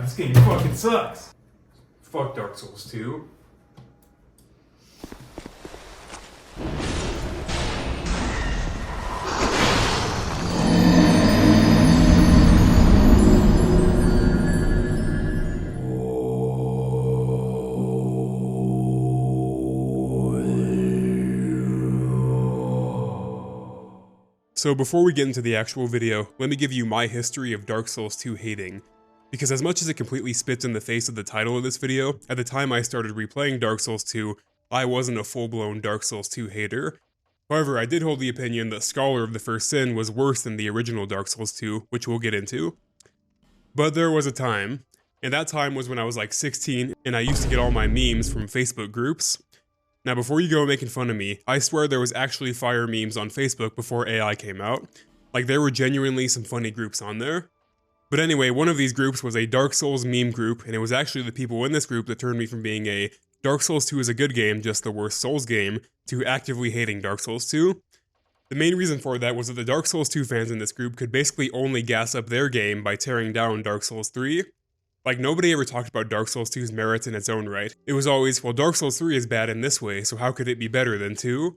God, this game fucking sucks. Fuck Dark Souls 2. So before we get into the actual video, let me give you my history of Dark Souls 2 hating. Because as much as it completely spits in the face of the title of this video, at the time I started replaying Dark Souls 2, I wasn't a full-blown Dark Souls 2 hater. However, I did hold the opinion that Scholar of the First Sin was worse than the original Dark Souls 2, which we'll get into. But there was a time, and that time was when I was like 16, and I used to get all my memes from Facebook groups. Now before you go making fun of me, I swear there was actually fire memes on Facebook before AI came out. Like there were genuinely some funny groups on there. But anyway, one of these groups was a Dark Souls meme group, and it was actually the people in this group that turned me from being a Dark Souls 2 is a good game, just the worst Souls game, to actively hating Dark Souls 2. The main reason for that was that the Dark Souls 2 fans in this group could basically only gas up their game by tearing down Dark Souls 3. Like, nobody ever talked about Dark Souls 2's merits in its own right. It was always, well, Dark Souls 3 is bad in this way, so how could it be better than 2?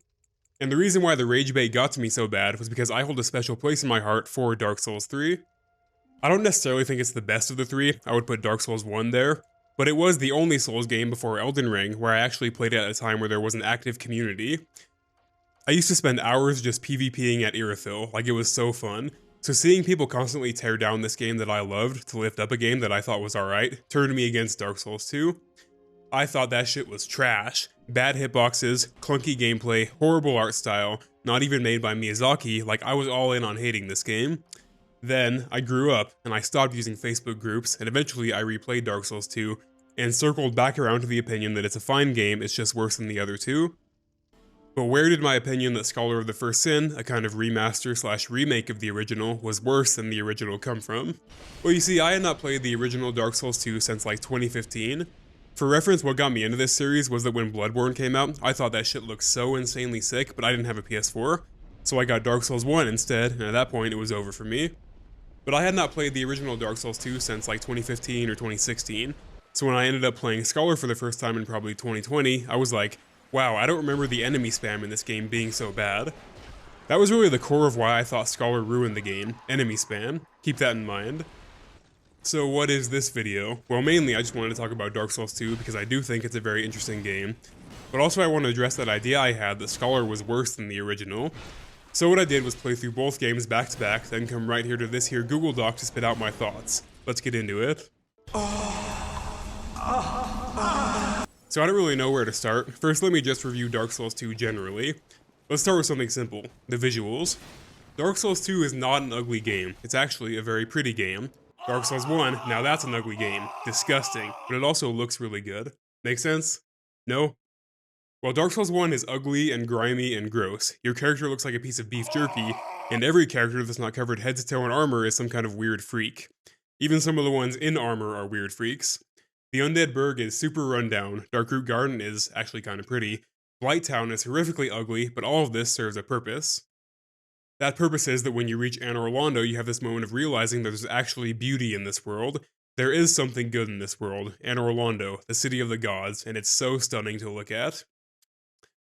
And the reason why the rage bait got to me so bad was because I hold a special place in my heart for Dark Souls 3. I don't necessarily think it's the best of the three, I would put Dark Souls 1 there, but it was the only Souls game before Elden Ring where I actually played it at a time where there was an active community. I used to spend hours just PvPing at Irithyll, like it was so fun. So seeing people constantly tear down this game that I loved to lift up a game that I thought was alright turned me against Dark Souls 2. I thought that shit was trash. Bad hitboxes, clunky gameplay, horrible art style, not even made by Miyazaki, like I was all in on hating this game. Then, I grew up, and I stopped using Facebook groups, and eventually I replayed Dark Souls 2, and circled back around to the opinion that it's a fine game, it's just worse than the other two. But where did my opinion that Scholar of the First Sin, a kind of remaster/remake of the original, was worse than the original come from? Well, you see, I had not played the original Dark Souls 2 since like 2015. For reference, what got me into this series was that when Bloodborne came out, I thought that shit looked so insanely sick, but I didn't have a PS4, so I got Dark Souls 1 instead, and at that point it was over for me. But I had not played the original Dark Souls 2 since like 2015 or 2016, so when I ended up playing Scholar for the first time in probably 2020, I was like, wow, I don't remember the enemy spam in this game being so bad. That was really the core of why I thought Scholar ruined the game, enemy spam. Keep that in mind. So what is this video? Well, mainly I just wanted to talk about Dark Souls 2 because I do think it's a very interesting game, but also I want to address that idea I had that Scholar was worse than the original. So what I did was play through both games back to back, then come right here to this here Google Doc to spit out my thoughts. Let's get into it. So I don't really know where to start. First, let me just review Dark Souls 2 generally. Let's start with something simple, the visuals. Dark Souls 2 is not an ugly game. It's actually a very pretty game. Dark Souls 1, now that's an ugly game. Disgusting, but it also looks really good. Make sense? No? Well, Dark Souls 1 is ugly and grimy and gross. Your character looks like a piece of beef jerky, and every character that's not covered head to toe in armor is some kind of weird freak. Even some of the ones in armor are weird freaks. The Undead Burg is super rundown, Darkroot Garden is actually kind of pretty, Blighttown is horrifically ugly, but all of this serves a purpose. That purpose is that when you reach Anor Londo, you have this moment of realizing that there's actually beauty in this world. There is something good in this world, Anor Londo, the city of the gods, and it's so stunning to look at.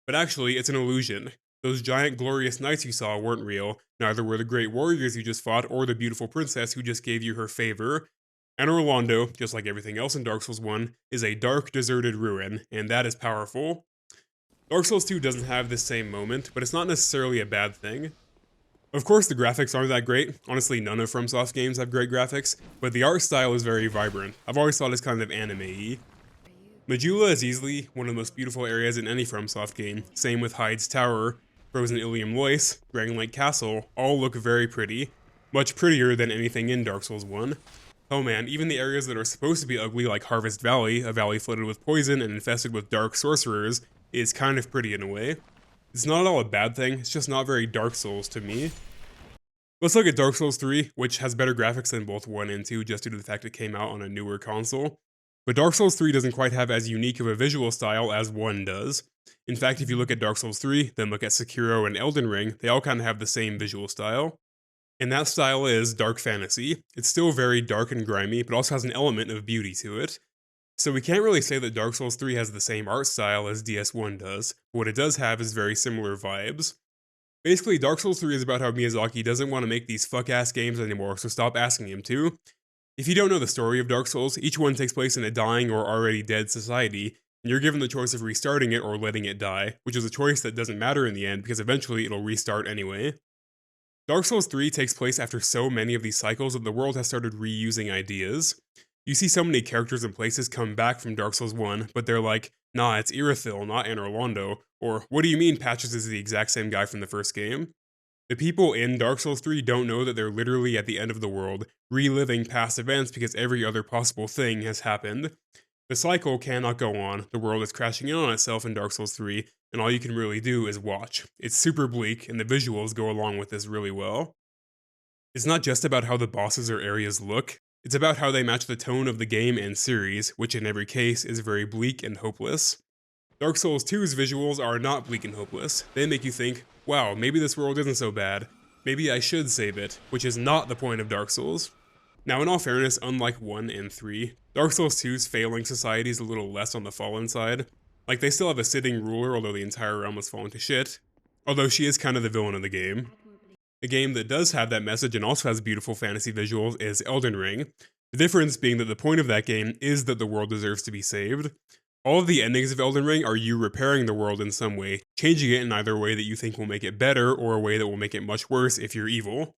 But actually, it's an illusion. Those giant glorious knights you saw weren't real, neither were the great warriors you just fought or the beautiful princess who just gave you her favor. Anor Londo, just like everything else in Dark Souls 1, is a dark, deserted ruin, and that is powerful. Dark Souls 2 doesn't have this same moment, but it's not necessarily a bad thing. Of course, the graphics aren't that great. Honestly, none of FromSoft's games have great graphics, but the art style is very vibrant. I've always thought it's kind of anime-y. Majula is easily one of the most beautiful areas in any FromSoft game. Same with Hyde's Tower, Frozen Ilium Lois, Dragon Lake Castle, all look very pretty. Much prettier than anything in Dark Souls 1. Oh man, even the areas that are supposed to be ugly like Harvest Valley, a valley flooded with poison and infested with dark sorcerers, is kind of pretty in a way. It's not at all a bad thing, it's just not very Dark Souls to me. Let's look at Dark Souls 3, which has better graphics than both 1 and 2 just due to the fact it came out on a newer console. But Dark Souls 3 doesn't quite have as unique of a visual style as 1 does. In fact, if you look at Dark Souls 3, then look at Sekiro and Elden Ring, they all kind of have the same visual style. And that style is dark fantasy. It's still very dark and grimy, but also has an element of beauty to it. So we can't really say that Dark Souls 3 has the same art style as DS1 does, but what it does have is very similar vibes. Basically, Dark Souls 3 is about how Miyazaki doesn't want to make these fuck-ass games anymore, so stop asking him to. If you don't know the story of Dark Souls, each one takes place in a dying or already dead society, and you're given the choice of restarting it or letting it die, which is a choice that doesn't matter in the end because eventually it'll restart anyway. Dark Souls 3 takes place after so many of these cycles that the world has started reusing ideas. You see so many characters and places come back from Dark Souls 1, but they're like, nah, it's Irithyll, not Anor Londo, or what do you mean Patches is the exact same guy from the first game? The people in Dark Souls 3 don't know that they're literally at the end of the world, reliving past events because every other possible thing has happened. The cycle cannot go on, the world is crashing in on itself in Dark Souls 3, and all you can really do is watch. It's super bleak, and the visuals go along with this really well. It's not just about how the bosses or areas look, it's about how they match the tone of the game and series, which in every case is very bleak and hopeless. Dark Souls 2's visuals are not bleak and hopeless. They make you think, wow, maybe this world isn't so bad. Maybe I should save it, which is not the point of Dark Souls. Now, in all fairness, unlike 1 and 3, Dark Souls 2's failing society is a little less on the fallen side. Like, they still have a sitting ruler, although the entire realm has fallen to shit. Although she is kind of the villain of the game. A game that does have that message and also has beautiful fantasy visuals is Elden Ring. The difference being that the point of that game is that the world deserves to be saved. All of the endings of Elden Ring are you repairing the world in some way, changing it in either a way that you think will make it better or a way that will make it much worse if you're evil.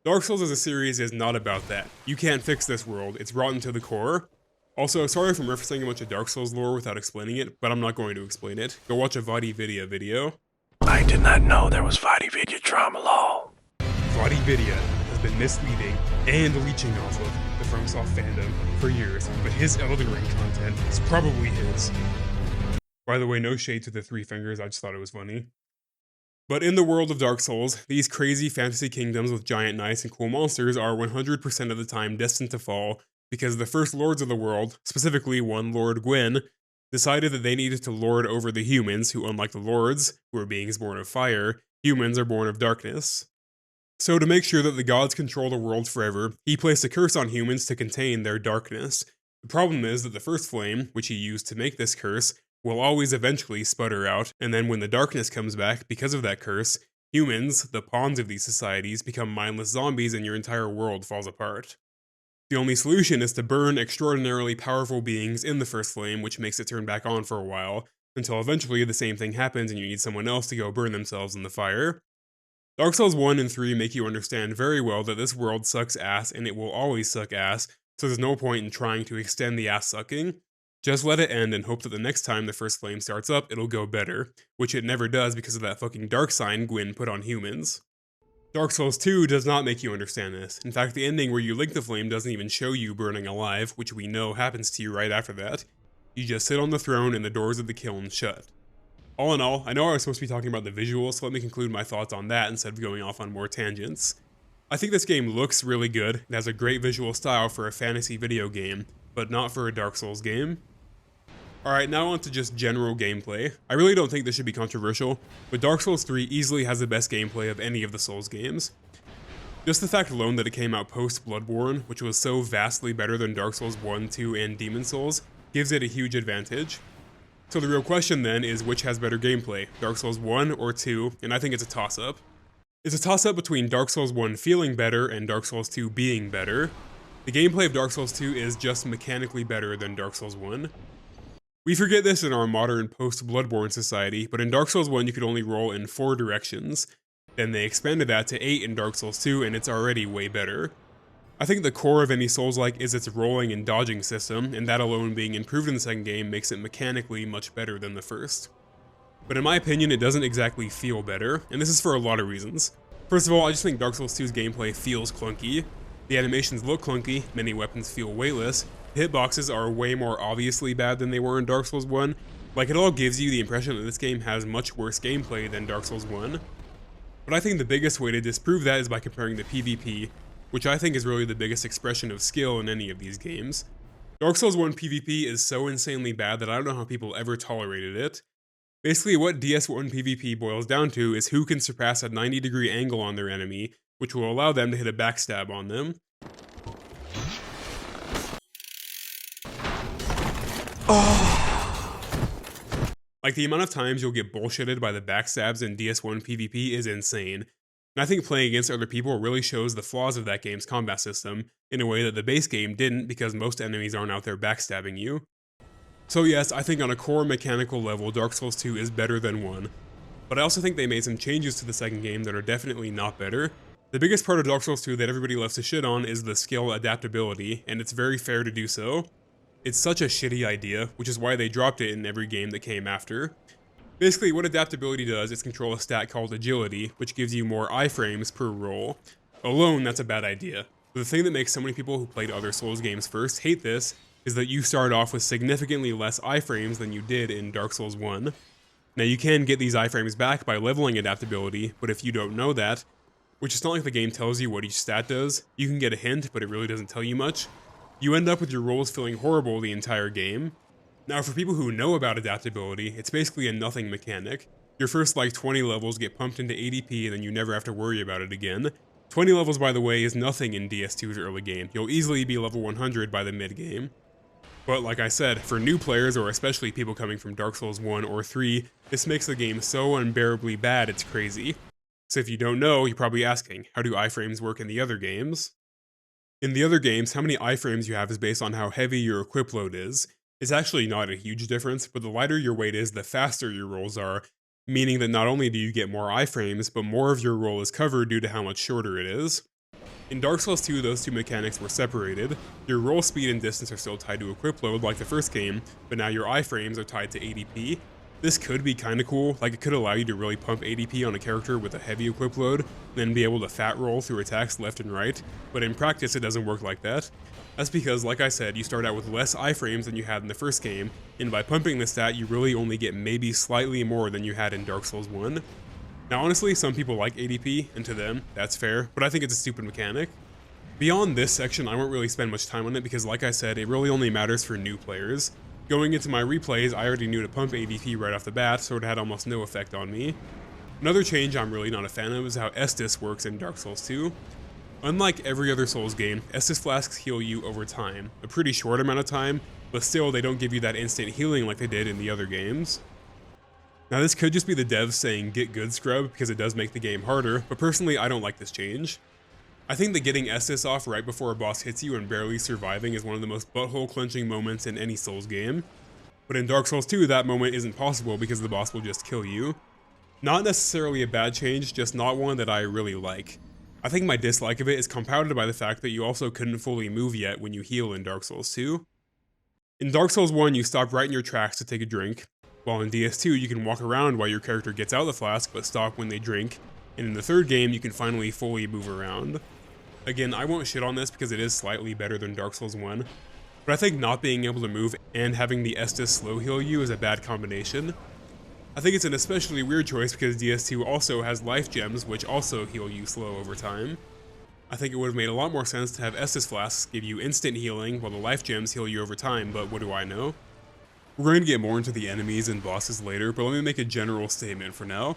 Dark Souls as a series is not about that. You can't fix this world, it's rotten to the core. Also, sorry if I'm referencing a bunch of Dark Souls lore without explaining it, but I'm not going to explain it. Go watch a VaatiVidya video. I did not know there was VaatiVidya drama law. VaatiVidya has been misleading and leeching off of the FromSoft fandom for years, but his Elden Ring content is probably his. By the way, no shade to the three fingers, I just thought it was funny. But in the world of Dark Souls, these crazy fantasy kingdoms with giant knights and cool monsters are 100% of the time destined to fall because the first lords of the world, specifically one Lord Gwyn, decided that they needed to lord over the humans, who unlike the lords, who are beings born of fire, humans are born of darkness. So to make sure that the gods control the world forever, he placed a curse on humans to contain their darkness. The problem is that the first flame, which he used to make this curse, will always eventually sputter out, and then when the darkness comes back because of that curse, humans, the pawns of these societies, become mindless zombies and your entire world falls apart. The only solution is to burn extraordinarily powerful beings in the first flame, which makes it turn back on for a while, until eventually the same thing happens and you need someone else to go burn themselves in the fire. Dark Souls 1 and 3 make you understand very well that this world sucks ass and it will always suck ass, so there's no point in trying to extend the ass sucking. Just let it end and hope that the next time the first flame starts up, it'll go better, which it never does because of that fucking dark sign Gwyn put on humans. Dark Souls 2 does not make you understand this. In fact, the ending where you link the flame doesn't even show you burning alive, which we know happens to you right after that. You just sit on the throne and the doors of the kiln shut. All in all, I know I was supposed to be talking about the visuals, so let me conclude my thoughts on that instead of going off on more tangents. I think this game looks really good, it has a great visual style for a fantasy video game, but not for a Dark Souls game. Alright, now on to just general gameplay. I really don't think this should be controversial, but Dark Souls 3 easily has the best gameplay of any of the Souls games. Just the fact alone that it came out post Bloodborne, which was so vastly better than Dark Souls 1, 2, and Demon's Souls, gives it a huge advantage. So the real question then is which has better gameplay, Dark Souls 1 or 2, and I think it's a toss-up. It's a toss-up between Dark Souls 1 feeling better and Dark Souls 2 being better. The gameplay of Dark Souls 2 is just mechanically better than Dark Souls 1. We forget this in our modern post-Bloodborne society, but in Dark Souls 1 you could only roll in 4 directions. Then they expanded that to 8 in Dark Souls 2, and it's already way better. I think the core of any Souls-like is its rolling and dodging system, and that alone being improved in the second game makes it mechanically much better than the first. But in my opinion, it doesn't exactly feel better, and this is for a lot of reasons. First of all, I just think Dark Souls 2's gameplay feels clunky. The animations look clunky, many weapons feel weightless, the hitboxes are way more obviously bad than they were in Dark Souls 1, like it all gives you the impression that this game has much worse gameplay than Dark Souls 1. But I think the biggest way to disprove that is by comparing the PvP, which I think is really the biggest expression of skill in any of these games. Dark Souls 1 PvP is so insanely bad that I don't know how people ever tolerated it. Basically, what DS1 PvP boils down to is who can surpass a 90-degree angle on their enemy, which will allow them to hit a backstab on them. Like, the amount of times you'll get bullshitted by the backstabs in DS1 PvP is insane, and I think playing against other people really shows the flaws of that game's combat system in a way that the base game didn't, because most enemies aren't out there backstabbing you. So yes, I think on a core mechanical level, Dark Souls 2 is better than 1, but I also think they made some changes to the second game that are definitely not better. The biggest part of Dark Souls 2 that everybody loves to shit on is the skill adaptability, and it's very fair to do so. It's such a shitty idea, which is why they dropped it in every game that came after. Basically, what adaptability does is control a stat called agility, which gives you more iframes per roll. Alone, that's a bad idea. But the thing that makes so many people who played other Souls games first hate this is that you start off with significantly less iframes than you did in Dark Souls 1. Now, you can get these iframes back by leveling adaptability, but if you don't know that, which is not like the game tells you what each stat does, you can get a hint, but it really doesn't tell you much. You end up with your rolls feeling horrible the entire game. Now, for people who know about adaptability, it's basically a nothing mechanic. Your first like 20 levels get pumped into ADP and then you never have to worry about it again. 20 levels, by the way, is nothing in DS2's early game. You'll easily be level 100 by the mid-game. But like I said, for new players, or especially people coming from Dark Souls 1 or 3, this makes the game so unbearably bad it's crazy. So if you don't know, you're probably asking, how do iframes work in the other games? In the other games, how many iframes you have is based on how heavy your equip load is. It's actually not a huge difference, but the lighter your weight is, the faster your rolls are, meaning that not only do you get more iframes, but more of your roll is covered due to how much shorter it is. In Dark Souls 2, those two mechanics were separated. Your roll speed and distance are still tied to equip load like the first game, but now your iframes are tied to ADP. This could be kinda cool, like it could allow you to really pump ADP on a character with a heavy equip load, then be able to fat roll through attacks left and right, but in practice it doesn't work like that. That's because, like I said, you start out with less iframes than you had in the first game, and by pumping the stat you really only get maybe slightly more than you had in Dark Souls 1. Now honestly, some people like ADP, and to them, that's fair, but I think it's a stupid mechanic. Beyond this section, I won't really spend much time on it because, like I said, it really only matters for new players. Going into my replays, I already knew to pump ADP right off the bat, so it had almost no effect on me. Another change I'm really not a fan of is how Estus works in Dark Souls 2. Unlike every other Souls game, Estus flasks heal you over time, a pretty short amount of time, but still they don't give you that instant healing like they did in the other games. Now this could just be the devs saying get good scrub because it does make the game harder, but personally I don't like this change. I think that getting Estus off right before a boss hits you and barely surviving is one of the most butthole clenching moments in any Souls game. But in Dark Souls 2 that moment isn't possible because the boss will just kill you. Not necessarily a bad change, just not one that I really like. I think my dislike of it is compounded by the fact that you also couldn't fully move yet when you heal in Dark Souls 2. In Dark Souls 1 you stop right in your tracks to take a drink, while in DS2 you can walk around while your character gets out the flask but stop when they drink, and in the third game you can finally fully move around. Again, I won't shit on this because it is slightly better than Dark Souls 1, but I think not being able to move and having the Estus slow heal you is a bad combination. I think it's an especially weird choice because DS2 also has life gems which also heal you slow over time. I think it would have made a lot more sense to have Estus flasks give you instant healing while the life gems heal you over time, but what do I know? We're going to get more into the enemies and bosses later, but let me make a general statement for now.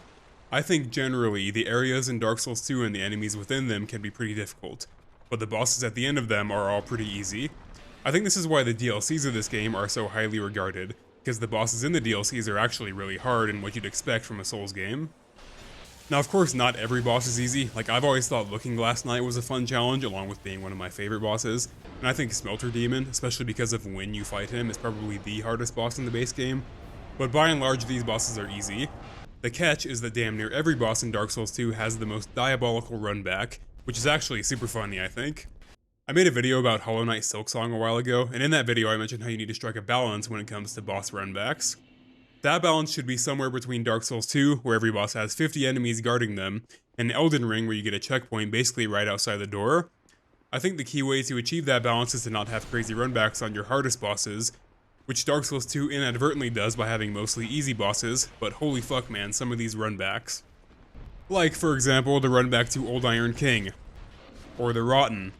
I think generally, the areas in Dark Souls 2 and the enemies within them can be pretty difficult, but the bosses at the end of them are all pretty easy. I think this is why the DLCs of this game are so highly regarded, because the bosses in the DLCs are actually really hard and what you'd expect from a Souls game. Now of course not every boss is easy, like I've always thought Looking Glass Knight was a fun challenge along with being one of my favorite bosses, and I think Smelter Demon, especially because of when you fight him, is probably the hardest boss in the base game, but by and large these bosses are easy. The catch is that damn near every boss in Dark Souls 2 has the most diabolical run back, which is actually super funny I think. I made a video about Hollow Knight Silksong a while ago, and in that video I mentioned how you need to strike a balance when it comes to boss runbacks. That balance should be somewhere between Dark Souls 2, where every boss has 50 enemies guarding them, and Elden Ring where you get a checkpoint basically right outside the door. I think the key way to achieve that balance is to not have crazy runbacks on your hardest bosses, which Dark Souls 2 inadvertently does by having mostly easy bosses, but holy fuck man, some of these runbacks. Like, for example, the runback to Old Iron King, or the Rotten,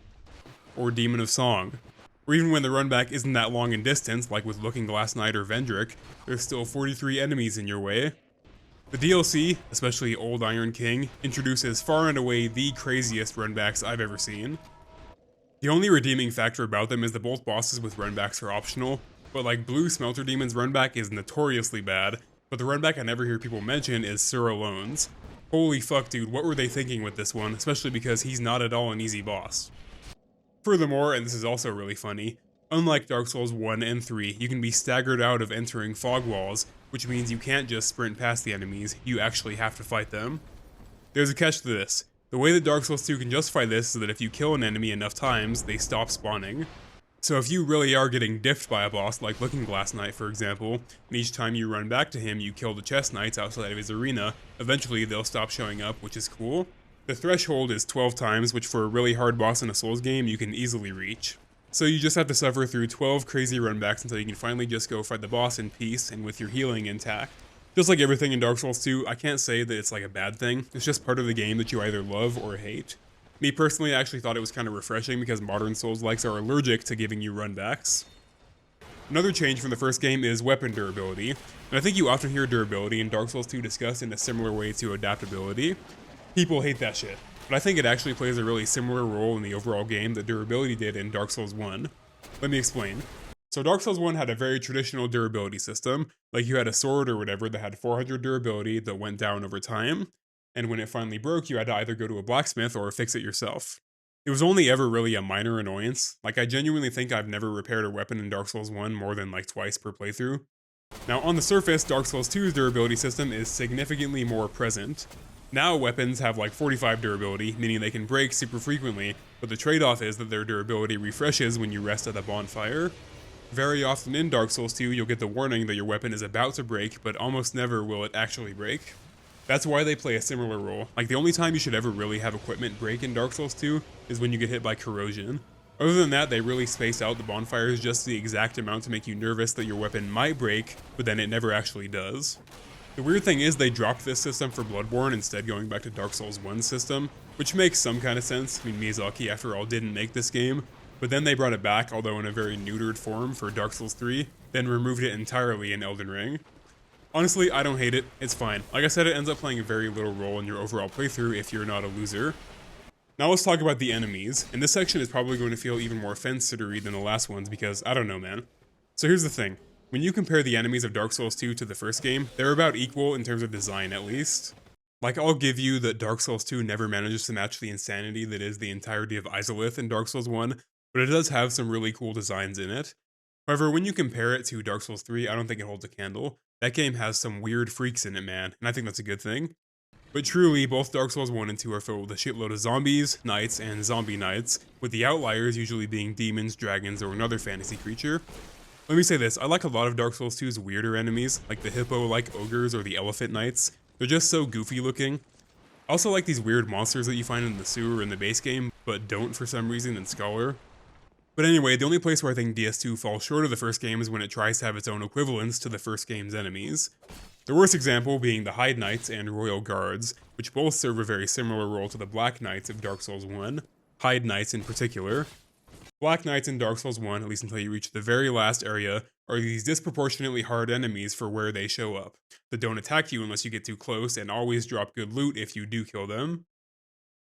or Demon of Song. Or even when the runback isn't that long in distance, like with Looking Glass Knight or Vendrick, there's still 43 enemies in your way. The DLC, especially Old Iron King, introduces far and away the craziest runbacks I've ever seen. The only redeeming factor about them is that both bosses with runbacks are optional, but like Blue Smelter Demon's runback is notoriously bad, but the runback I never hear people mention is Sir Alone's. Holy fuck dude, what were they thinking with this one, especially because he's not at all an easy boss. Furthermore, and this is also really funny, unlike Dark Souls 1 and 3, you can be staggered out of entering fog walls, which means you can't just sprint past the enemies, you actually have to fight them. There's a catch to this. The way that Dark Souls 2 can justify this is that if you kill an enemy enough times, they stop spawning. So if you really are getting diffed by a boss like Looking Glass Knight for example, and each time you run back to him you kill the chest knights outside of his arena, eventually they'll stop showing up, which is cool. The threshold is 12 times, which for a really hard boss in a Souls game you can easily reach. So you just have to suffer through 12 crazy runbacks until you can finally just go fight the boss in peace and with your healing intact. Just like everything in Dark Souls 2, I can't say that it's like a bad thing, it's just part of the game that you either love or hate. Me personally, I actually thought it was kind of refreshing because modern Souls-likes are allergic to giving you runbacks. Another change from the first game is weapon durability, and I think you often hear durability in Dark Souls 2 discussed in a similar way to adaptability. People hate that shit, but I think it actually plays a really similar role in the overall game that durability did in Dark Souls 1. Let me explain. So Dark Souls 1 had a very traditional durability system, like you had a sword or whatever that had 400 durability that went down over time, and when it finally broke you had to either go to a blacksmith or fix it yourself. It was only ever really a minor annoyance, like I genuinely think I've never repaired a weapon in Dark Souls 1 more than like twice per playthrough. Now on the surface, Dark Souls 2's durability system is significantly more present. Now weapons have like 45 durability, meaning they can break super frequently, but the trade-off is that their durability refreshes when you rest at a bonfire. Very often in Dark Souls 2, you'll get the warning that your weapon is about to break, but almost never will it actually break. That's why they play a similar role. Like the only time you should ever really have equipment break in Dark Souls 2 is when you get hit by corrosion. Other than that, they really space out the bonfires just the exact amount to make you nervous that your weapon might break, but then it never actually does. The weird thing is they dropped this system for Bloodborne instead going back to Dark Souls 1's system, which makes some kind of sense. I mean, Miyazaki after all didn't make this game, but then they brought it back, although in a very neutered form for Dark Souls 3, then removed it entirely in Elden Ring. Honestly, I don't hate it, it's fine. Like I said, it ends up playing a very little role in your overall playthrough if you're not a loser. Now let's talk about the enemies, and this section is probably going to feel even more fence-sittery than the last ones because, I don't know man. So here's the thing, when you compare the enemies of Dark Souls 2 to the first game, they're about equal in terms of design at least. Like I'll give you that Dark Souls 2 never manages to match the insanity that is the entirety of Izalith in Dark Souls 1, but it does have some really cool designs in it. However, when you compare it to Dark Souls 3, I don't think it holds a candle. That game has some weird freaks in it, man, and I think that's a good thing. But truly, both Dark Souls 1 and 2 are filled with a shitload of zombies, knights, and zombie knights, with the outliers usually being demons, dragons, or another fantasy creature. Let me say this, I like a lot of Dark Souls 2's weirder enemies, like the hippo-like ogres or the elephant knights. They're just so goofy looking. I also like these weird monsters that you find in the sewer in the base game, but don't for some reason in Scholar. But anyway, the only place where I think DS2 falls short of the first game is when it tries to have its own equivalents to the first game's enemies. The worst example being the Hyde Knights and Royal Guards, which both serve a very similar role to the Black Knights of Dark Souls 1, Hyde Knights in particular. Black Knights in Dark Souls 1, at least until you reach the very last area, are these disproportionately hard enemies for where they show up, that don't attack you unless you get too close and always drop good loot if you do kill them.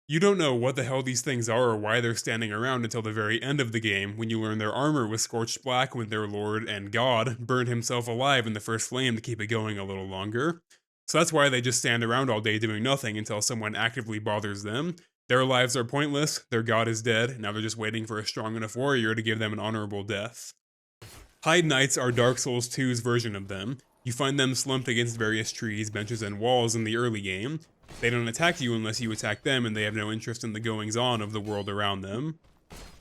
You don't know what the hell these things are or why they're standing around until the very end of the game, when you learn their armor was scorched black when their lord and god burned himself alive in the first flame to keep it going a little longer. So that's why they just stand around all day doing nothing until someone actively bothers them. Their lives are pointless, their god is dead, now they're just waiting for a strong enough warrior to give them an honorable death. Hyde Knights are Dark Souls 2's version of them. You find them slumped against various trees, benches, and walls in the early game. They don't attack you unless you attack them, and they have no interest in the goings-on of the world around them.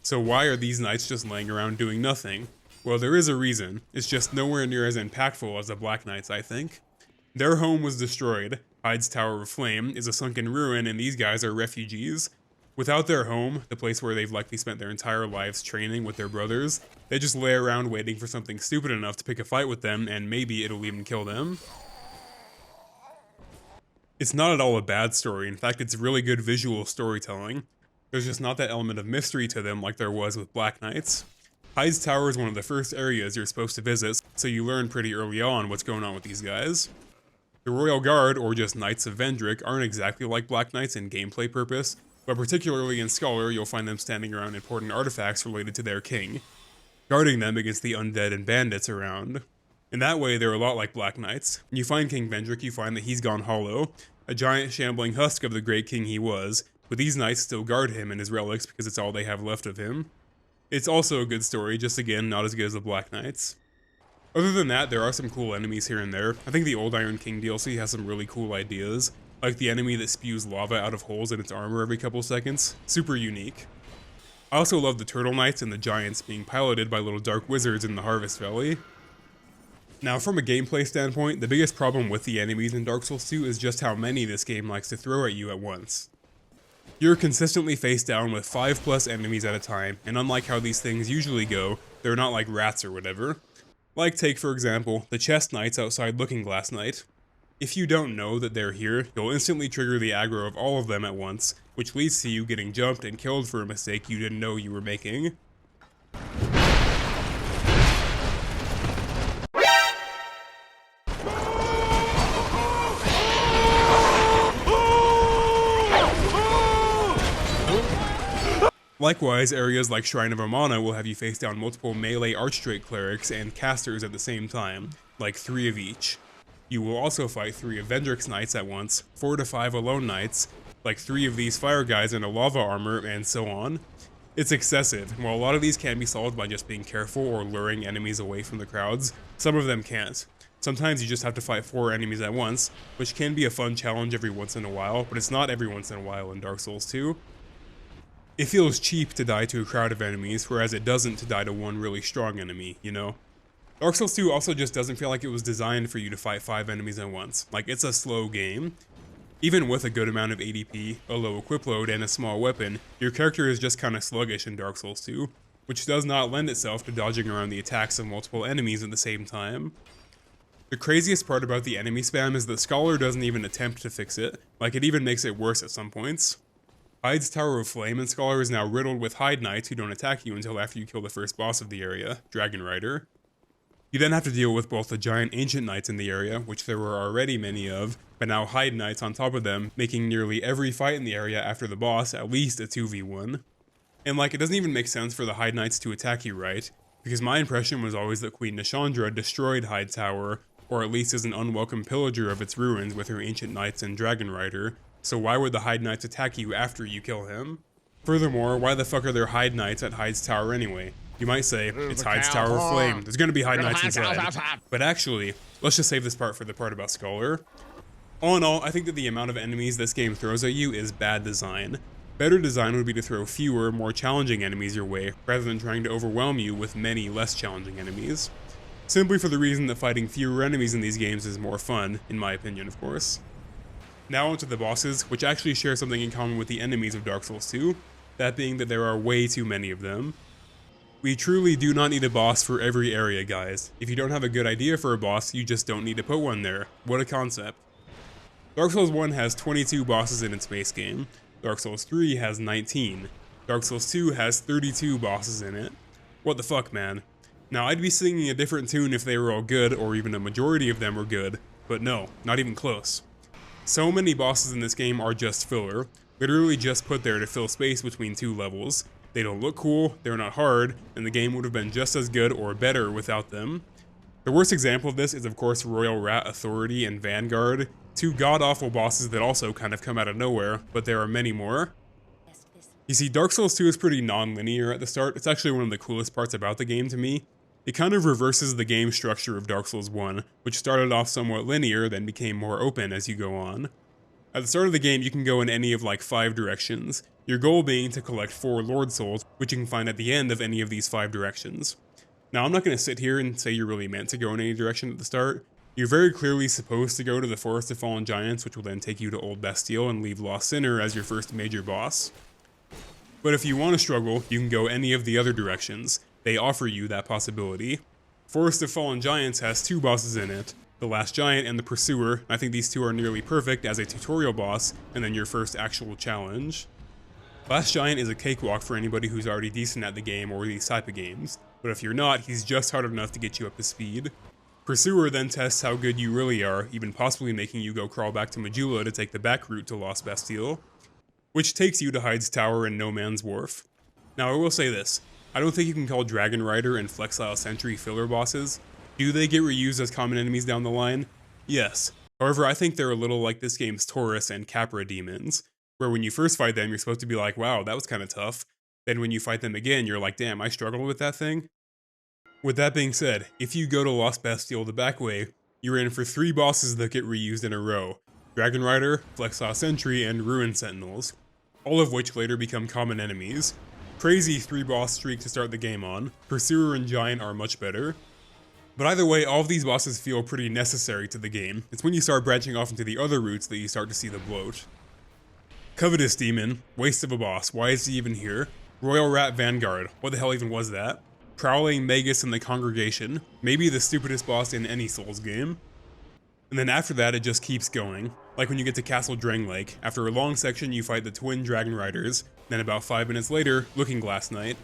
So why are these knights just laying around doing nothing? Well, there is a reason. It's just nowhere near as impactful as the Black Knights, I think. Their home was destroyed. Hyde's Tower of Flame is a sunken ruin, and these guys are refugees. Without their home, the place where they've likely spent their entire lives training with their brothers, they just lay around waiting for something stupid enough to pick a fight with them, and maybe it'll even kill them. It's not at all a bad story, in fact it's really good visual storytelling. There's just not that element of mystery to them like there was with Black Knights. Hyde's Tower is one of the first areas you're supposed to visit, so you learn pretty early on what's going on with these guys. The Royal Guard, or just Knights of Vendrick, aren't exactly like Black Knights in gameplay purpose, but particularly in Scholar, you'll find them standing around important artifacts related to their king, guarding them against the undead and bandits around. In that way, they're a lot like Black Knights. When you find King Vendrick, you find that he's gone hollow, a giant shambling husk of the great king he was, but these knights still guard him and his relics because it's all they have left of him. It's also a good story, just again, not as good as the Black Knights. Other than that, there are some cool enemies here and there. I think the Old Iron King DLC has some really cool ideas, like the enemy that spews lava out of holes in its armor every couple seconds. Super unique. I also love the Turtle Knights and the Giants being piloted by little dark wizards in the Harvest Valley. Now, from a gameplay standpoint, the biggest problem with the enemies in Dark Souls 2 is just how many this game likes to throw at you at once. You're consistently faced down with 5+ enemies at a time, and unlike how these things usually go, they're not like rats or whatever. Like take, for example, the Chest Knights outside Looking Glass Knight. If you don't know that they're here, you'll instantly trigger the aggro of all of them at once, which leads to you getting jumped and killed for a mistake you didn't know you were making. Likewise, areas like Shrine of Amana will have you face down multiple melee Archdrake clerics and casters at the same time, like 3 of each. You will also fight 3 of Vendrick's knights at once, 4 to 5 alone knights, like 3 of these fire guys in a lava armor, and so on. It's excessive, and while a lot of these can be solved by just being careful or luring enemies away from the crowds, some of them can't. Sometimes you just have to fight 4 enemies at once, which can be a fun challenge every once in a while, but it's not every once in a while in Dark Souls 2. It feels cheap to die to a crowd of enemies, whereas it doesn't to die to one really strong enemy, you know? Dark Souls 2 also just doesn't feel like it was designed for you to fight 5 enemies at once. Like, it's a slow game. Even with a good amount of ADP, a low equip load, and a small weapon, your character is just kinda sluggish in Dark Souls 2, which does not lend itself to dodging around the attacks of multiple enemies at the same time. The craziest part about the enemy spam is that Scholar doesn't even attempt to fix it, like it even makes it worse at some points. Hyde's Tower of Flame in Scholar is now riddled with Hyde Knights who don't attack you until after you kill the first boss of the area, Dragon Rider. You then have to deal with both the giant Ancient Knights in the area, which there were already many of, but now Hyde Knights on top of them, making nearly every fight in the area after the boss at least a 2v1. And like, it doesn't even make sense for the Hyde Knights to attack you, right? Because my impression was always that Queen Nashandra destroyed Hyde Tower, or at least is an unwelcome pillager of its ruins with her Ancient Knights and Dragon Rider, so why would the Hyde Knights attack you after you kill him? Furthermore, why the fuck are there Hyde Knights at Hyde's Tower anyway? You might say, it's Hyde's Tower of Flame, there's gonna be Hyde Knights inside. But actually, let's just save this part for the part about Scholar. All in all, I think that the amount of enemies this game throws at you is bad design. Better design would be to throw fewer, more challenging enemies your way, rather than trying to overwhelm you with many less challenging enemies. Simply for the reason that fighting fewer enemies in these games is more fun, in my opinion of course. Now onto the bosses, which actually share something in common with the enemies of Dark Souls 2, that being that there are way too many of them. We truly do not need a boss for every area, guys. If you don't have a good idea for a boss, you just don't need to put one there. What a concept. Dark Souls 1 has 22 bosses in its base game, Dark Souls 3 has 19, Dark Souls 2 has 32 bosses in it. What the fuck, man? Now, I'd be singing a different tune if they were all good, or even a majority of them were good, but no, not even close. So many bosses in this game are just filler, literally just put there to fill space between 2 levels. They don't look cool, they're not hard, and the game would have been just as good or better without them. The worst example of this is of course Royal Rat Authority and Vanguard, 2 god-awful bosses that also kind of come out of nowhere, but there are many more. You see, Dark Souls 2 is pretty non-linear at the start. It's actually one of the coolest parts about the game to me. It kind of reverses the game structure of Dark Souls 1, which started off somewhat linear, then became more open as you go on. At the start of the game, you can go in any of like 5 directions, your goal being to collect 4 Lord Souls, which you can find at the end of any of these 5 directions. Now, I'm not going to sit here and say you're really meant to go in any direction at the start. You're very clearly supposed to go to the Forest of Fallen Giants, which will then take you to Old Bastille and leave Lost Sinner as your first major boss. But if you want to struggle, you can go any of the other directions. They offer you that possibility. Forest of Fallen Giants has 2 bosses in it, the Last Giant and the Pursuer. I think these 2 are nearly perfect as a tutorial boss, and then your first actual challenge. Last Giant is a cakewalk for anybody who's already decent at the game or these type of games, but if you're not, he's just hard enough to get you up to speed. Pursuer then tests how good you really are, even possibly making you go crawl back to Majula to take the back route to Lost Bastille, which takes you to Hyde's Tower and No Man's Wharf. Now I will say this, I don't think you can call Dragon Rider and Flexile Sentry filler bosses. Do they get reused as common enemies down the line? Yes. However, I think they're a little like this game's Taurus and Capra demons, where when you first fight them, you're supposed to be like, wow, that was kind of tough. Then when you fight them again, you're like, damn, I struggled with that thing. With that being said, if you go to Lost Bastille the back way, you're in for 3 bosses that get reused in a row. Dragon Rider, Flexile Sentry, and Ruin Sentinels, all of which later become common enemies. Crazy 3-boss streak to start the game on. Pursuer and Giant are much better. But either way, all of these bosses feel pretty necessary to the game. It's when you start branching off into the other routes that you start to see the bloat. Covetous Demon, waste of a boss, why is he even here? Royal Rat Vanguard, what the hell even was that? Prowling Magus and the Congregation, maybe the stupidest boss in any Souls game. And then after that, it just keeps going. Like when you get to Castle Drangleic, after a long section you fight the twin Dragon Riders, then about 5 minutes later, Looking Glass Knight.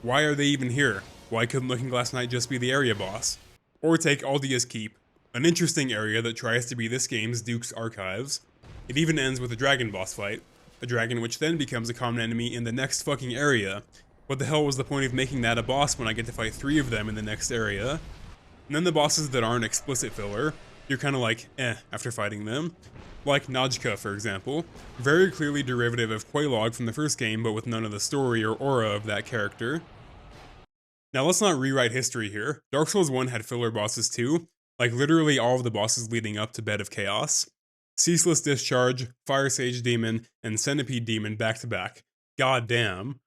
Why are they even here? Why couldn't Looking Glass Knight just be the area boss? Or take Aldia's Keep, an interesting area that tries to be this game's Duke's Archives. It even ends with a dragon boss fight, a dragon which then becomes a common enemy in the next fucking area. What the hell was the point of making that a boss when I get to fight 3 of them in the next area? And then the bosses that aren't explicit filler, you're kinda like, after fighting them. Like Najka, for example, very clearly derivative of Quelaag from the first game, but with none of the story or aura of that character. Now let's not rewrite history here. Dark Souls 1 had filler bosses too, like literally all of the bosses leading up to Bed of Chaos. Ceaseless Discharge, Fire Sage Demon, and Centipede Demon back to back. God damn.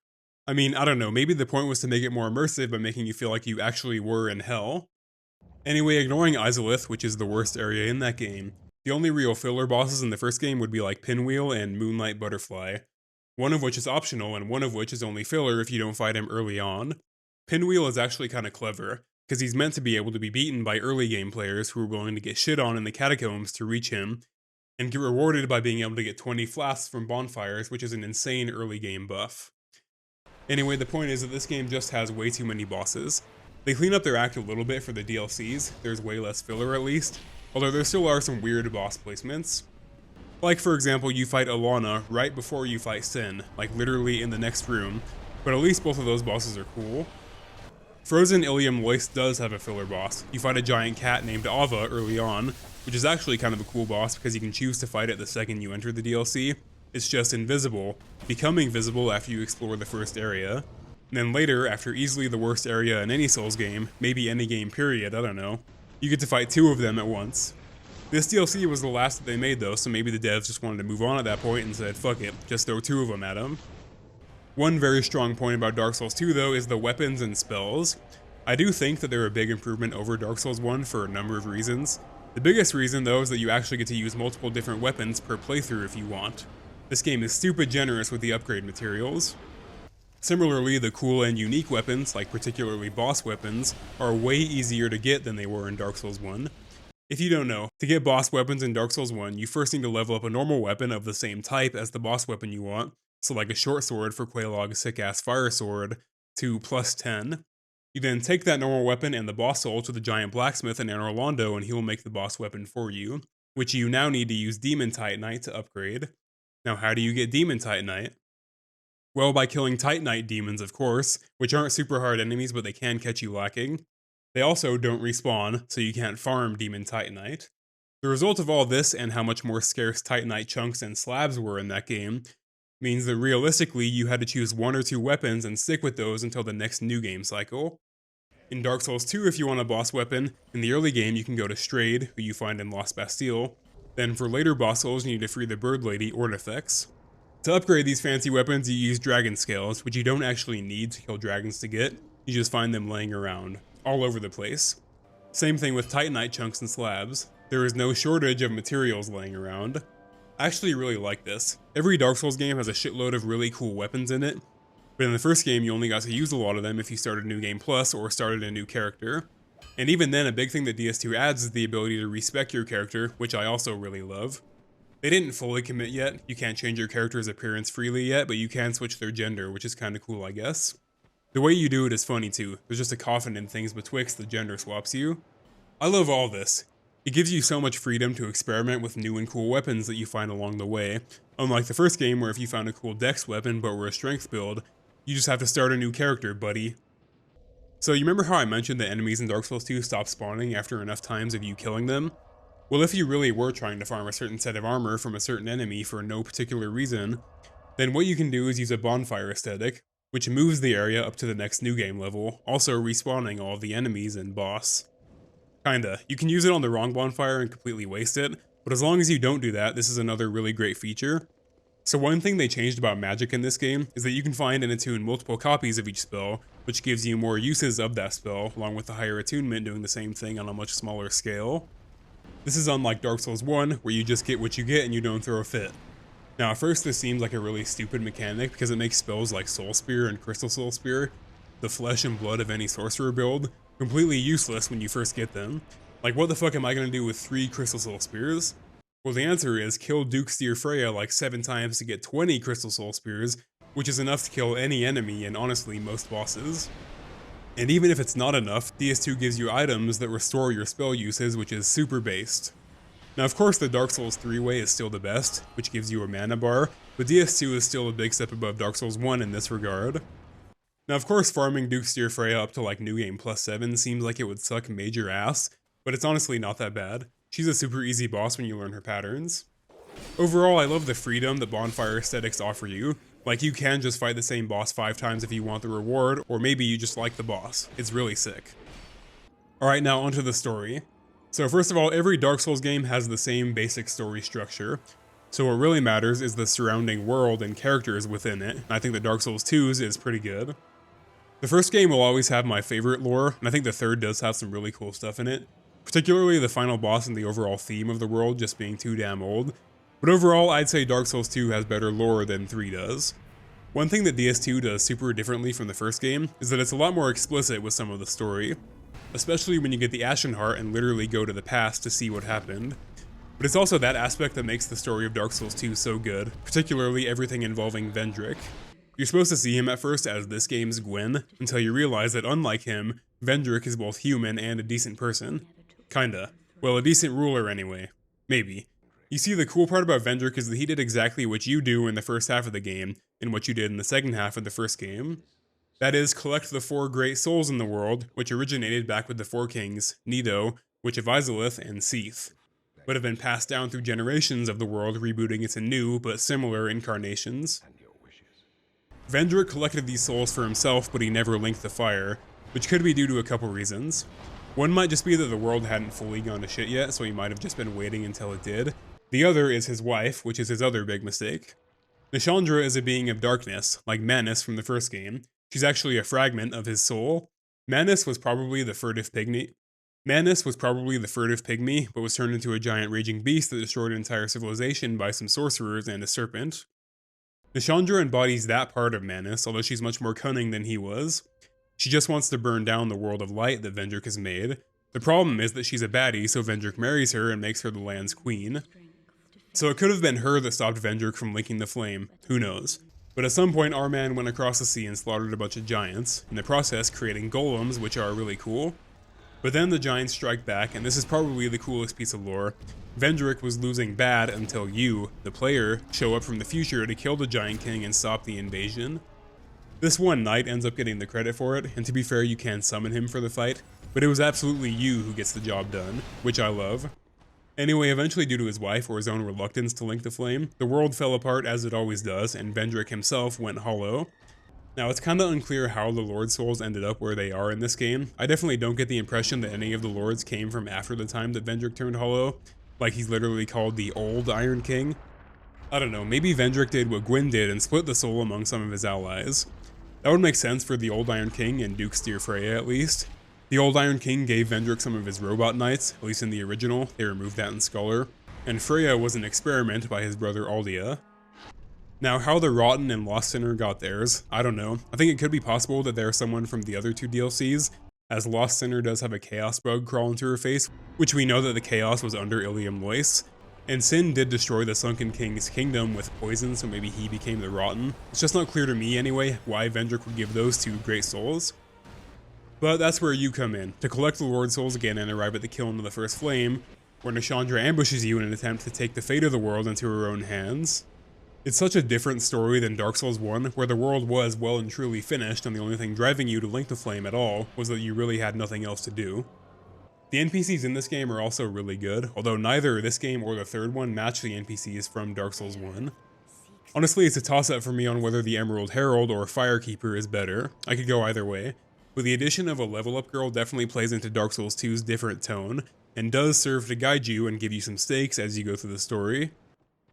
I mean, I don't know, maybe the point was to make it more immersive by making you feel like you actually were in hell. Anyway, ignoring Izalith, which is the worst area in that game, the only real filler bosses in the first game would be like Pinwheel and Moonlight Butterfly, one of which is optional and one of which is only filler if you don't fight him early on. Pinwheel is actually kinda clever, because he's meant to be able to be beaten by early game players who are willing to get shit on in the catacombs to reach him, and get rewarded by being able to get 20 flasks from bonfires, which is an insane early game buff. Anyway, the point is that this game just has way too many bosses. They clean up their act a little bit for the DLCs, there's way less filler at least, although there still are some weird boss placements. Like for example, you fight Alana right before you fight Sin, like literally in the next room, but at least both of those bosses are cool. Frozen Ilium Lois does have a filler boss. You fight a giant cat named Ava early on, which is actually kind of a cool boss because you can choose to fight it the second you enter the DLC. It's just invisible, becoming visible after you explore the first area. And then later, after easily the worst area in any Souls game, maybe any game period, I don't know, you get to fight 2 of them at once. This DLC was the last that they made though, so maybe the devs just wanted to move on at that point and said, fuck it, just throw 2 of them at him. One very strong point about Dark Souls 2 though is the weapons and spells. I do think that they're a big improvement over Dark Souls 1 for a number of reasons. The biggest reason though is that you actually get to use multiple different weapons per playthrough if you want. This game is stupid generous with the upgrade materials. Similarly, the cool and unique weapons, like particularly boss weapons, are way easier to get than they were in Dark Souls 1. If you don't know, to get boss weapons in Dark Souls 1, you first need to level up a normal weapon of the same type as the boss weapon you want, so like a short sword for Quelaag's sick-ass fire sword, to +10. You then take that normal weapon and the boss soul to the giant blacksmith in Anor Londo and he will make the boss weapon for you, which you now need to use Demon Titanite to upgrade. Now how do you get Demon Titanite? Well, by killing Titanite demons, of course, which aren't super hard enemies but they can catch you lacking. They also don't respawn, so you can't farm Demon Titanite. The result of all this and how much more scarce Titanite chunks and slabs were in that game means that realistically you had to choose 1 or 2 weapons and stick with those until the next new game cycle. In Dark Souls 2, if you want a boss weapon, in the early game you can go to Strayed, who you find in Lost Bastille. Then for later boss souls you need to free the bird lady, Ornifex. To upgrade these fancy weapons you use dragon scales, which you don't actually need to kill dragons to get, you just find them laying around, all over the place. Same thing with Titanite chunks and slabs. There is no shortage of materials laying around. I actually really like this. Every Dark Souls game has a shitload of really cool weapons in it, but in the first game you only got to use a lot of them if you started New Game Plus or started a new character. And even then, a big thing that DS2 adds is the ability to respec your character, which I also really love. They didn't fully commit yet, you can't change your character's appearance freely yet, but you can switch their gender, which is kinda cool I guess. The way you do it is funny too, there's just a coffin and things betwixt the gender swaps you. I love all this. It gives you so much freedom to experiment with new and cool weapons that you find along the way. Unlike the first game where if you found a cool dex weapon but were a strength build, you just have to start a new character, buddy. So you remember how I mentioned that enemies in Dark Souls 2 stop spawning after enough times of you killing them? Well, if you really were trying to farm a certain set of armor from a certain enemy for no particular reason, then what you can do is use a bonfire aesthetic, which moves the area up to the next new game level, also respawning all of the enemies and boss. Kinda. You can use it on the wrong bonfire and completely waste it, but as long as you don't do that, this is another really great feature. So one thing they changed about magic in this game is that you can find and attune multiple copies of each spell, which gives you more uses of that spell, along with the higher attunement doing the same thing on a much smaller scale. This is unlike Dark Souls 1, where you just get what you get and you don't throw a fit. Now at first this seems like a really stupid mechanic because it makes spells like Soul Spear and Crystal Soul Spear, the flesh and blood of any sorcerer build, completely useless when you first get them. Like what the fuck am I gonna do with 3 Crystal Soul Spears? Well, the answer is kill Duke Steer Freya like 7 times to get 20 Crystal Soul Spears, which is enough to kill any enemy and honestly most bosses. And even if it's not enough, DS2 gives you items that restore your spell uses, which is super based. Now of course the Dark Souls 3 way is still the best, which gives you a mana bar, but DS2 is still a big step above Dark Souls 1 in this regard. Now of course farming Duke Steer Freya up to like New Game plus 7 seems like it would suck major ass, but it's honestly not that bad. She's a super easy boss when you learn her patterns. Overall, I love the freedom that bonfire aesthetics offer you. Like you can just fight the same boss 5 times if you want the reward, or maybe you just like the boss. It's really sick. Alright, now onto the story. So first of all, every Dark Souls game has the same basic story structure. So what really matters is the surrounding world and characters within it, and I think that Dark Souls 2's is pretty good. The first game will always have my favorite lore, and I think the third does have some really cool stuff in it. Particularly the final boss and the overall theme of the world just being too damn old. But overall, I'd say Dark Souls 2 has better lore than 3 does. One thing that DS2 does super differently from the first game is that it's a lot more explicit with some of the story. Especially when you get the Ashen Heart and literally go to the past to see what happened. But it's also that aspect that makes the story of Dark Souls 2 so good, particularly everything involving Vendrick. You're supposed to see him at first as this game's Gwyn, until you realize that unlike him, Vendrick is both human and a decent person. Kinda. Well, a decent ruler anyway. Maybe. You see, the cool part about Vendrick is that he did exactly what you do in the first half of the game, and what you did in the second half of the first game. That is, collect the 4 great souls in the world, which originated back with the 4 kings, Nido, Witch of Izalith, and Seath, but have been passed down through generations of the world, rebooting into new, but similar incarnations. Vendrick collected these souls for himself, but he never linked the fire, which could be due to a couple reasons. One might just be that the world hadn't fully gone to shit yet, so he might have just been waiting until it did. The other is his wife, which is his other big mistake. Nishandra is a being of darkness, like Manus from the first game. She's actually a fragment of his soul. Manus was probably the furtive pygmy, but was turned into a giant raging beast that destroyed an entire civilization by some sorcerers and a serpent. Nishandra embodies that part of Manus, although she's much more cunning than he was. She just wants to burn down the world of light that Vendrick has made. The problem is that she's a baddie, so Vendrick marries her and makes her the land's queen. So it could have been her that stopped Vendrick from linking the flame, who knows. But at some point our man went across the sea and slaughtered a bunch of giants, in the process creating golems, which are really cool. But then the giants strike back, and this is probably the coolest piece of lore. Vendrick was losing bad until you, the player, show up from the future to kill the Giant King and stop the invasion. This one knight ends up getting the credit for it, and to be fair you can summon him for the fight, but it was absolutely you who gets the job done, which I love. Anyway, eventually due to his wife or his own reluctance to link the flame, the world fell apart as it always does, and Vendrick himself went hollow. Now it's kinda unclear how the Lord Souls ended up where they are in this game. I definitely don't get the impression that any of the Lords came from after the time that Vendrick turned hollow, like he's literally called the Old Iron King. I don't know, maybe Vendrick did what Gwyn did and split the soul among some of his allies. That would make sense for the Old Iron King and Duke Steer Freya at least. The Old Iron King gave Vendrick some of his robot knights, at least in the original, they removed that in Scholar, and Freya was an experiment by his brother Aldia. Now how the Rotten and Lost Sinner got theirs, I don't know. I think it could be possible that they're someone from the other 2 DLCs, as Lost Sinner does have a Chaos bug crawl into her face, which we know that the Chaos was under Ilium Lois. And Sin did destroy the Sunken King's kingdom with poison, so maybe he became the Rotten. It's just not clear to me anyway why Vendrick would give those 2 great souls. But that's where you come in, to collect the Lord Souls again and arrive at the kiln of the First Flame, where Nashandra ambushes you in an attempt to take the fate of the world into her own hands. It's such a different story than Dark Souls 1, where the world was well and truly finished and the only thing driving you to link the flame at all was that you really had nothing else to do. The NPCs in this game are also really good, although neither this game or the third one match the NPCs from Dark Souls 1. Honestly, it's a toss-up for me on whether the Emerald Herald or Firekeeper is better. I could go either way, but the addition of a level up girl definitely plays into Dark Souls 2's different tone, and does serve to guide you and give you some stakes as you go through the story.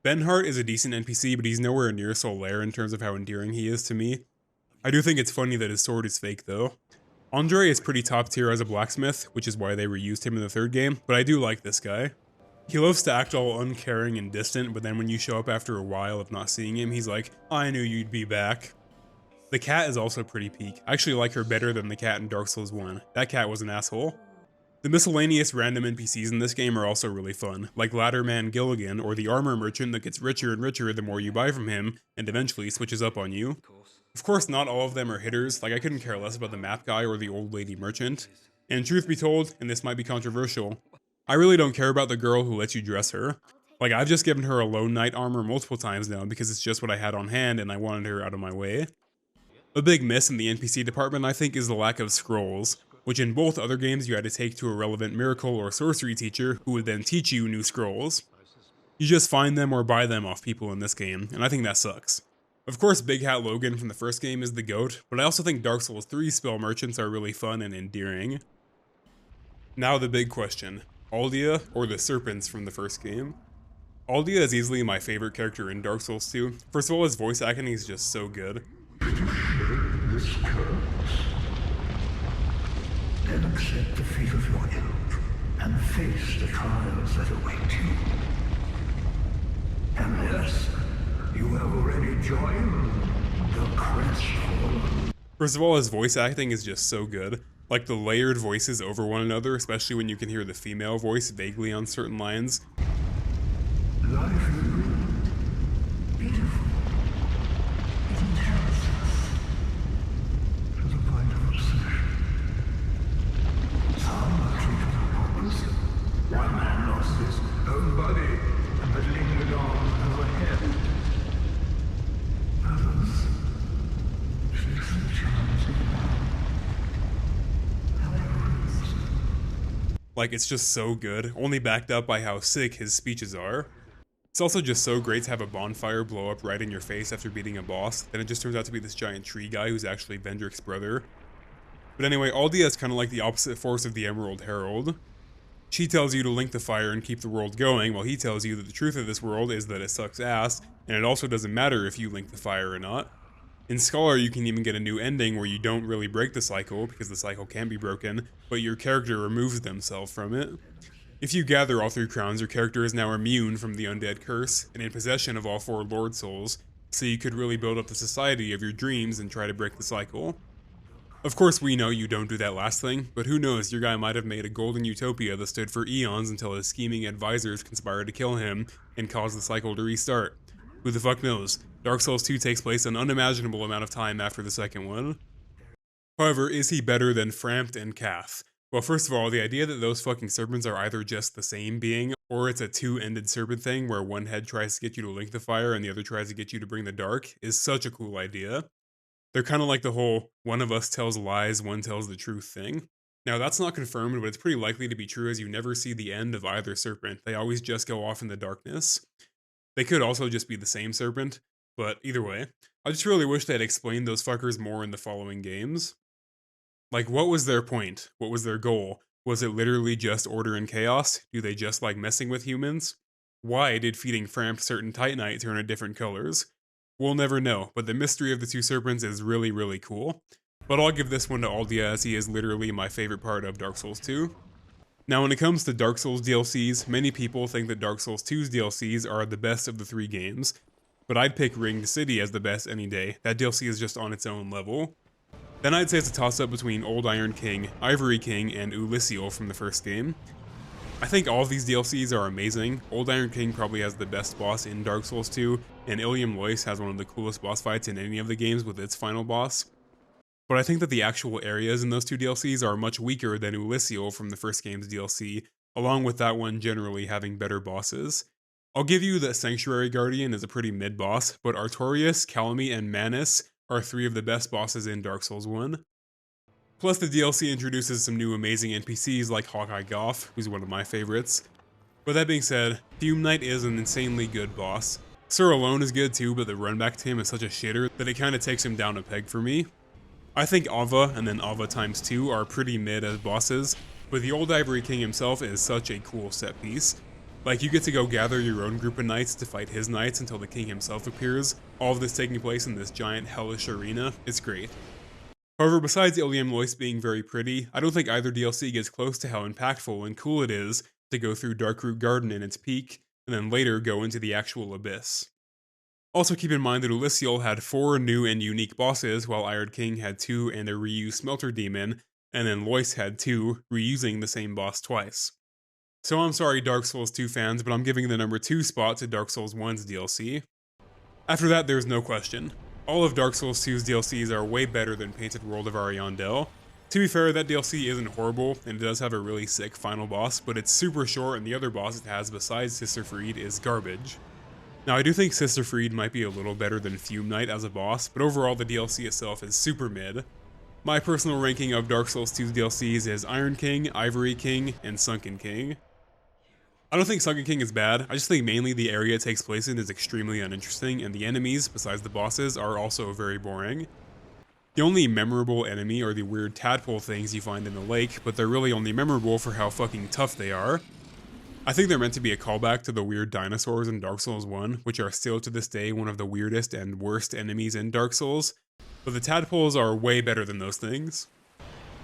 Benhart is a decent NPC, but he's nowhere near Solaire in terms of how endearing he is to me. I do think it's funny that his sword is fake though. Andre is pretty top tier as a blacksmith, which is why they reused him in the third game, but I do like this guy. He loves to act all uncaring and distant, but then when you show up after a while of not seeing him, he's like, I knew you'd be back. The cat is also pretty peak. I actually like her better than the cat in Dark Souls 1. That cat was an asshole. The miscellaneous random NPCs in this game are also really fun, like Ladderman Gilligan or the armor merchant that gets richer and richer the more you buy from him, and eventually switches up on you. Of course, not all of them are hitters, like I couldn't care less about the map guy or the old lady merchant. And truth be told, and this might be controversial, I really don't care about the girl who lets you dress her. Like, I've just given her a lone knight armor multiple times now because it's just what I had on hand and I wanted her out of my way. A big miss in the NPC department, I think, is the lack of scrolls, which in both other games you had to take to a relevant miracle or sorcery teacher who would then teach you new scrolls. You just find them or buy them off people in this game, and I think that sucks. Of course, Big Hat Logan from the first game is the GOAT, but I also think Dark Souls 3 spell merchants are really fun and endearing. Now the big question, Aldia or the serpents from the first game? Aldia is easily my favorite character in Dark Souls 2. First of all, his voice acting is just so good. This curse. Then accept the fate of your ilk and face the trials that await you. Unless you have already joined the crestfallen. First of all, his voice acting is just so good. Like the layered voices over one another, especially when you can hear the female voice vaguely on certain lines. Life is beautiful. It inherits us to the point of obsession. Some are treated hopeless. One man lost his own body, but lingered on overhead. Others chase the chance of Like, it's just so good, only backed up by how sick his speeches are. It's also just so great to have a bonfire blow up right in your face after beating a boss, then it just turns out to be this giant tree guy who's actually Vendrick's brother. But anyway, Aldia is kind of like the opposite force of the Emerald Herald. She tells you to link the fire and keep the world going, while he tells you that the truth of this world is that it sucks ass, and it also doesn't matter if you link the fire or not. In Scholar, you can even get a new ending where you don't really break the cycle, because the cycle can be broken, but your character removes themselves from it. If you gather all 3 crowns, your character is now immune from the undead curse, and in possession of all 4 Lord Souls, so you could really build up the society of your dreams and try to break the cycle. Of course, we know you don't do that last thing, but who knows, your guy might have made a golden utopia that stood for eons until his scheming advisors conspired to kill him and cause the cycle to restart. Who the fuck knows? Dark Souls 2 takes place an unimaginable amount of time after the second one. However, is he better than Frampt and Kath? Well, first of all, the idea that those fucking serpents are either just the same being, or it's a 2-ended serpent thing where one head tries to get you to link the fire and the other tries to get you to bring the dark, is such a cool idea. They're kind of like the whole, one of us tells lies, one tells the truth thing. Now, that's not confirmed, but it's pretty likely to be true as you never see the end of either serpent. They always just go off in the darkness. They could also just be the same serpent, but either way, I just really wish they had explained those fuckers more in the following games. Like, what was their point? What was their goal? Was it literally just order and chaos? Do they just like messing with humans? Why did feeding Frampt certain Titanite turn to different colors? We'll never know, but the mystery of the 2 serpents is really, really cool. But I'll give this one to Aldia as he is literally my favorite part of Dark Souls 2. Now, when it comes to Dark Souls DLCs, many people think that Dark Souls 2's DLCs are the best of the 3 games, but I'd pick Ringed City as the best any day. That DLC is just on its own level. Then I'd say it's a toss-up between Old Iron King, Ivory King, and Ulysseal from the first game. I think all of these DLCs are amazing. Old Iron King probably has the best boss in Dark Souls 2, and Ilium Lois has one of the coolest boss fights in any of the games with its final boss. but I think that the actual areas in those two DLCs are much weaker than Elysial from the first game's DLC, along with that one generally having better bosses. I'll give you that Sanctuary Guardian is a pretty mid-boss, but Artorias, Calamite, and Manus are three of the best bosses in Dark Souls 1. Plus, the DLC introduces some new amazing NPCs like Hawkeye Goff, who's one of my favorites. But that being said, Fume Knight is an insanely good boss. Sir alone is good too, but the runback to him is such a shitter that it kinda takes him down a peg for me. I think Ava and then Ava times 2 are pretty mid as bosses, but the Old Ivory King himself is such a cool set piece. Like, you get to go gather your own group of knights to fight his knights until the king himself appears, all of this taking place in this giant hellish arena. It's great. However, besides Ilium Lois being very pretty, I don't think either DLC gets close to how impactful and cool it is to go through Darkroot Garden in its peak, and then later go into the actual Abyss. Also keep in mind that Elysial had 4 new and unique bosses, while Iron King had 2 and a reused Smelter Demon, and then Lois had 2, reusing the same boss twice. So I'm sorry Dark Souls 2 fans, but I'm giving the number 2 spot to Dark Souls 1's DLC. After that, there's no question. All of Dark Souls 2's DLCs are way better than Painted World of Ariandel. To be fair, that DLC isn't horrible, and it does have a really sick final boss, but it's super short and the other boss it has besides Sister Fried is garbage. Now I do think Sister Fried might be a little better than Fume Knight as a boss, but overall the DLC itself is super mid. My personal ranking of Dark Souls 2's DLCs is Iron King, Ivory King, and Sunken King. I don't think Sunken King is bad, I just think mainly the area it takes place in is extremely uninteresting, and the enemies, besides the bosses, are also very boring. The only memorable enemy are the weird tadpole things you find in the lake, but they're really only memorable for how fucking tough they are. I think they're meant to be a callback to the weird dinosaurs in Dark Souls 1, which are still to this day one of the weirdest and worst enemies in Dark Souls, but the tadpoles are way better than those things.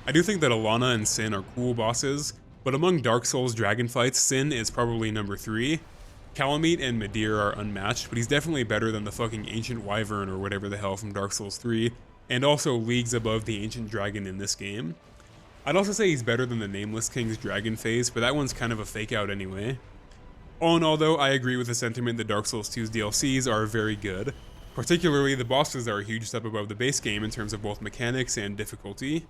I do think that Alana and Sin are cool bosses, but among Dark Souls dragon fights, Sin is probably number 3. Calamite and Midir are unmatched, but he's definitely better than the fucking Ancient Wyvern or whatever the hell from Dark Souls 3, and also leagues above the Ancient Dragon in this game. I'd also say he's better than the Nameless King's Dragon phase, but that one's kind of a fake out anyway. All in all though, I agree with the sentiment that Dark Souls 2's DLCs are very good. Particularly, the bosses are a huge step above the base game in terms of both mechanics and difficulty.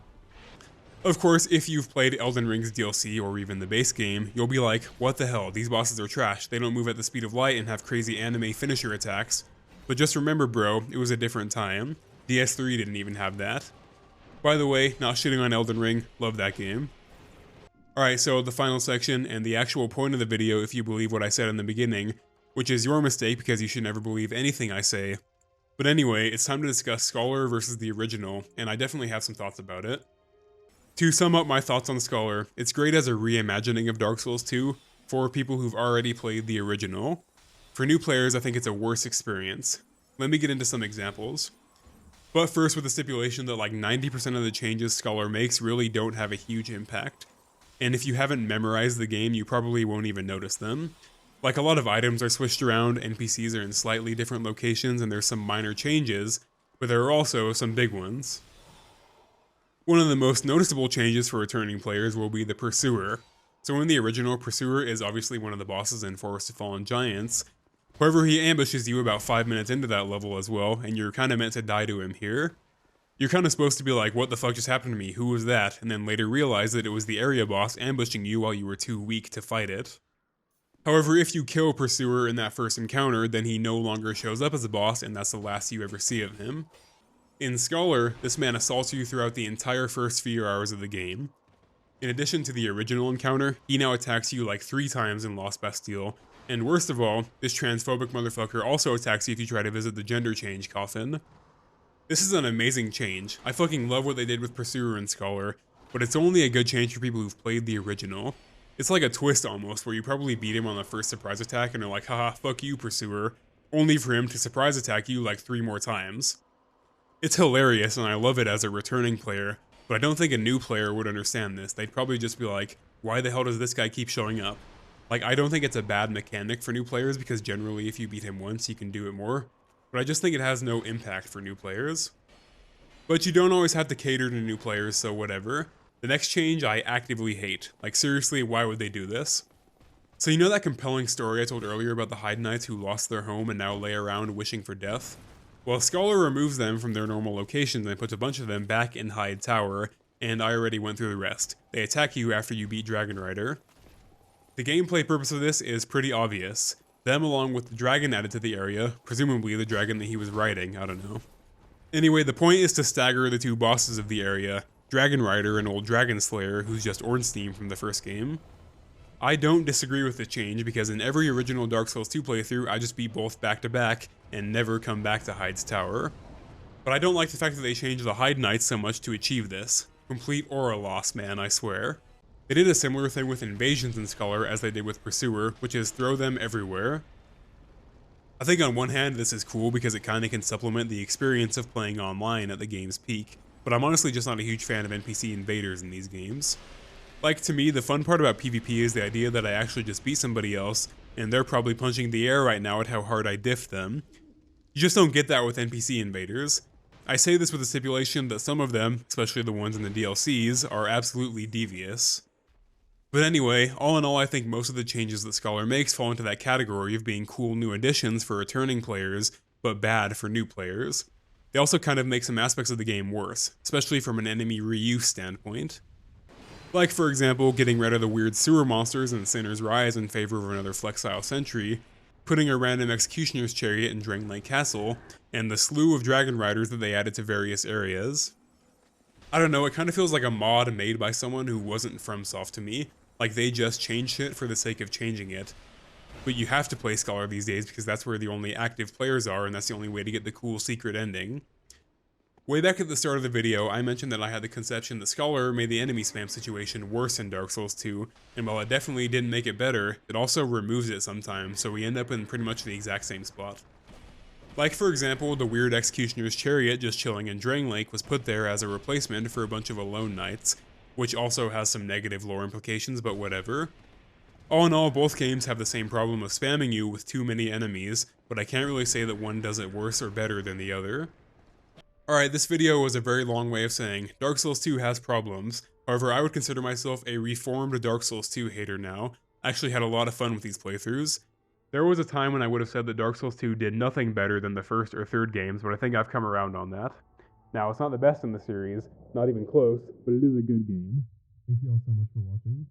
Of course, if you've played Elden Ring's DLC or even the base game, you'll be like, what the hell, these bosses are trash, they don't move at the speed of light and have crazy anime finisher attacks. But just remember bro, it was a different time. DS2 didn't even have that. By the way, not shitting on Elden Ring, love that game. Alright, so the final section, and the actual point of the video if you believe what I said in the beginning, which is your mistake because you should never believe anything I say. But anyway, it's time to discuss Scholar versus the original, and I definitely have some thoughts about it. To sum up my thoughts on Scholar, it's great as a reimagining of Dark Souls 2 for people who've already played the original. For new players, I think it's a worse experience. Let me get into some examples. But first with the stipulation that like 90% of the changes Scholar makes really don't have a huge impact. And if you haven't memorized the game, you probably won't even notice them. Like a lot of items are switched around, NPCs are in slightly different locations, and there's some minor changes, but there are also some big ones. One of the most noticeable changes for returning players will be the Pursuer. So in the original, Pursuer is obviously one of the bosses in Forest of Fallen Giants. However, he ambushes you about 5 minutes into that level as well, and you're kinda meant to die to him here. You're kinda supposed to be like, what the fuck just happened to me, who was that? And then later realize that it was the area boss ambushing you while you were too weak to fight it. However, if you kill Pursuer in that first encounter, then he no longer shows up as a boss, and that's the last you ever see of him. In Scholar, this man assaults you throughout the entire first few hours of the game. In addition to the original encounter, he now attacks you like 3 times in Lost Bastille, and worst of all, this transphobic motherfucker also attacks you if you try to visit the gender change coffin. This is an amazing change. I fucking love what they did with Pursuer and Scholar, but it's only a good change for people who've played the original. It's like a twist almost, where you probably beat him on the first surprise attack and are like, haha, fuck you, Pursuer, only for him to surprise attack you like 3 more times. It's hilarious and I love it as a returning player, but I don't think a new player would understand this. They'd probably just be like, why the hell does this guy keep showing up? Like, I don't think it's a bad mechanic for new players because generally if you beat him once, you can do it more, but I just think it has no impact for new players. But you don't always have to cater to new players, so whatever. The next change I actively hate. Like, seriously, why would they do this? So you know that compelling story I told earlier about the Hyde Knights who lost their home and now lay around wishing for death? Well, Scholar removes them from their normal locations and puts a bunch of them back in Hyde Tower, and I already went through the rest. They attack you after you beat Dragon Rider. The gameplay purpose of this is pretty obvious. Them along with the dragon added to the area, presumably the dragon that he was riding, I don't know. Anyway, the point is to stagger the two bosses of the area, Dragon Rider and old Dragon Slayer, who's just Ornstein from the first game. I don't disagree with the change because in every original Dark Souls 2 playthrough, I just beat both back to back and never come back to Hyde's Tower. But I don't like the fact that they changed the Hyde Knights so much to achieve this. Complete aura loss, man, I swear. They did a similar thing with invasions in Scholar as they did with Pursuer, which is throw them everywhere. I think on one hand this is cool because it kinda can supplement the experience of playing online at the game's peak, but I'm honestly just not a huge fan of NPC invaders in these games. Like, to me, the fun part about PvP is the idea that I actually just beat somebody else, and they're probably punching the air right now at how hard I diffed them. You just don't get that with NPC invaders. I say this with the stipulation that some of them, especially the ones in the DLCs, are absolutely devious. But anyway, all in all, I think most of the changes that Scholar makes fall into that category of being cool new additions for returning players, but bad for new players. They also kind of make some aspects of the game worse, especially from an enemy reuse standpoint. Like, for example, getting rid of the weird sewer monsters in Sinner's Rise in favor of another Flexile Sentry, putting a random Executioner's Chariot in Drangleic Castle, and the slew of Dragon Riders that they added to various areas. I don't know, it kind of feels like a mod made by someone who wasn't FromSoft to me, like they just changed shit for the sake of changing it. But you have to play Scholar these days because that's where the only active players are and that's the only way to get the cool secret ending. Way back at the start of the video, I mentioned that I had the conception that Scholar made the enemy spam situation worse in Dark Souls 2, and while it definitely didn't make it better, it also removes it sometimes, so we end up in pretty much the exact same spot. Like, for example, the weird Executioner's Chariot just chilling in Drangleic was put there as a replacement for a bunch of Alone Knights, which also has some negative lore implications, but whatever. All in all, both games have the same problem of spamming you with too many enemies, but I can't really say that one does it worse or better than the other. Alright, this video was a very long way of saying Dark Souls 2 has problems. However, I would consider myself a reformed Dark Souls 2 hater now. I actually had a lot of fun with these playthroughs. There was a time when I would have said that Dark Souls 2 did nothing better than the first or third games, but I think I've come around on that. Now, it's not the best in the series, not even close, but it is a good game. Thank you all so much for watching.